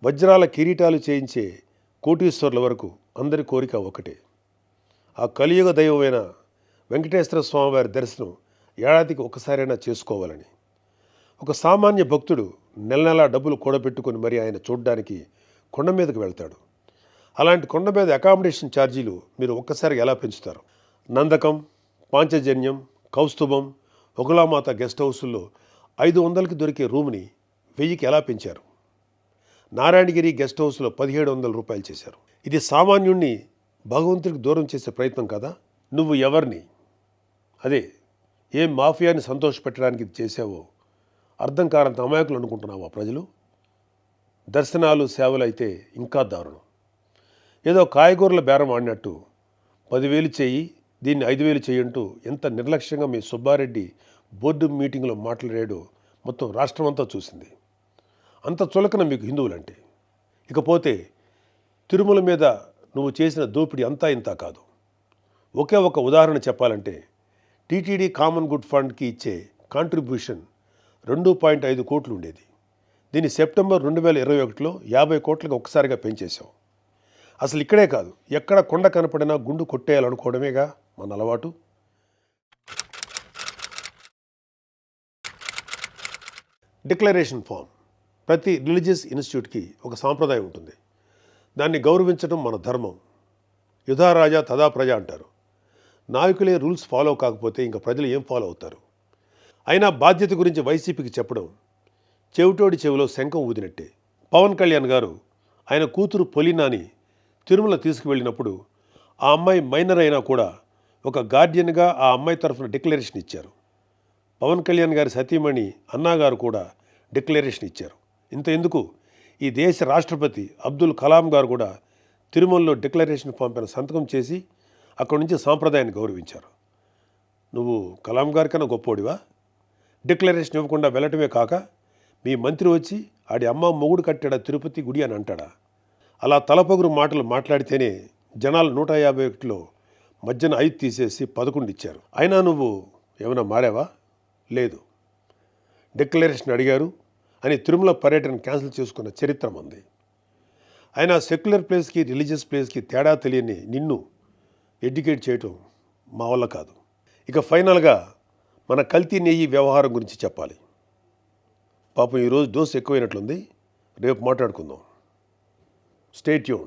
వజ్రాల కిరీటాలు చేయించే కోటీశ్వరుల వరకు అందరి కోరిక ఒకటే. ఆ కలియుగ దైవమైన వెంకటేశ్వర స్వామివారి దర్శనం ఏడాదికి ఒకసారైనా చేసుకోవాలని. ఒక సామాన్య భక్తుడు నెల నెలా డబ్బులు కూడబెట్టుకుని మరి ఆయన చూడడానికి కొండ మీదకు వెళ్తాడు. అలాంటి కొండ మీద అకామిడేషన్ ఛార్జీలు మీరు ఒక్కసారి ఎలా పెంచుతారు? నందకం, పాంచజన్యం, కౌస్తుభం, ఒకలామాత గెస్ట్ హౌసుల్లో 500కి దొరికే రూమ్ని 1000కి ఎలా పెంచారు? నారాయణగిరి గెస్ట్ హౌస్లో 1700 రూపాయలు చేశారు. ఇది సామాన్యుణ్ణి భగవంతుడికి దూరం చేసే ప్రయత్నం కదా? నువ్వు ఎవరిని, అదే ఏం మాఫియాని సంతోషపెట్టడానికి ఇది చేసావో అర్థం కానంత అమాయకులు అనుకుంటున్నావా ప్రజలు? దర్శనాలు సేవలు అయితే ఇంకా దారుణం. ఏదో కాయగూరల బేరం ఆడినట్టు 10,000 చెయ్యి, దీన్ని 5,000 చెయ్యంటూ ఎంత నిర్లక్ష్యంగా మీ సుబ్బారెడ్డి బోర్డు మీటింగ్లో మాట్లాడాడో మొత్తం రాష్ట్రమంతా చూసింది. అంత చులకన మీకు హిందువులంటే. ఇకపోతే తిరుమల మీద నువ్వు చేసిన దోపిడీ అంతా ఇంతా కాదు. ఒకే ఒక ఉదాహరణ చెప్పాలంటే టీటీడీ కామన్ గుడ్ ఫండ్కి ఇచ్చే కాంట్రిబ్యూషన్ 2.5 కోట్లు ఉండేది. దీన్ని సెప్టెంబర్ 2021లో 50 కోట్లకు ఒక్కసారిగా పెంచేశాం. అసలు ఇక్కడే కాదు, ఎక్కడ కొండ కనపడినా గుండు కొట్టేయాలనుకోవడమేగా మన అలవాటు. Declaration form. ప్రతి రిలీజియస్ ఇన్స్టిట్యూట్కి ఒక సాంప్రదాయం ఉంటుంది. దాన్ని గౌరవించడం మన ధర్మం. యుధా రాజా తదా ప్రజ అంటారు. నాయకులే రూల్స్ ఫాలో కాకపోతే ఇంకా ప్రజలు ఏం ఫాలో అవుతారు? అయినా బాధ్యత గురించి వైసీపీకి చెప్పడం చెవిటోడి చెవిలో శంఖం ఊదినట్టే. పవన్ కళ్యాణ్ గారు ఆయన కూతురు పొలినాని తిరుమల తీసుకువెళ్ళినప్పుడు ఆ అమ్మాయి మైనర్ అయినా కూడా ఒక గార్డియన్గా ఆ అమ్మాయి తరఫున డిక్లరేషన్ ఇచ్చారు. పవన్ కళ్యాణ్ గారి సతీమణి అన్నాగారు కూడా డిక్లరేషన్ ఇచ్చారు. ఇంత ఎందుకు, ఈ దేశ రాష్ట్రపతి అబ్దుల్ కలాం గారు కూడా తిరుమలలో డిక్లరేషన్ ఫామ్ పైన సంతకం చేసి అక్కడి నుంచి సాంప్రదాయాన్ని గౌరవించారు. నువ్వు కలాం గారి కన్నా గొప్పోడివా? డిక్లరేషన్ ఇవ్వకుండా వెళ్ళటమే కాక మీ మంత్రి వచ్చి ఆడి అమ్మ మొగుడు కట్టాడా తిరుపతి గుడి అని అంటాడా? అలా తలపొగురు మాటలు మాట్లాడితేనే జనాలు 151లో మధ్యన 5 తీసేసి 11 ఇచ్చారు. అయినా నువ్వు ఏమైనా మారావా? లేదు. డిక్లరేషన్ అడిగారు అని తిరుమల పర్యటన క్యాన్సిల్ చేసుకున్న చరిత్ర ఉంది. అయినా సెక్యులర్ ప్లేస్కి రిలీజియస్ ప్లేస్కి తేడా తెలియని నిన్ను ఎడ్యుకేట్ చేయటం మా వల్ల కాదు. ఇక ఫైనల్గా మన కల్తీ నెయ్యి వ్యవహారం గురించి చెప్పాలి. పాపం ఈరోజు డోస్ ఎక్కువైనట్లుంది. రేపు మాట్లాడుకుందాం. Stay tune.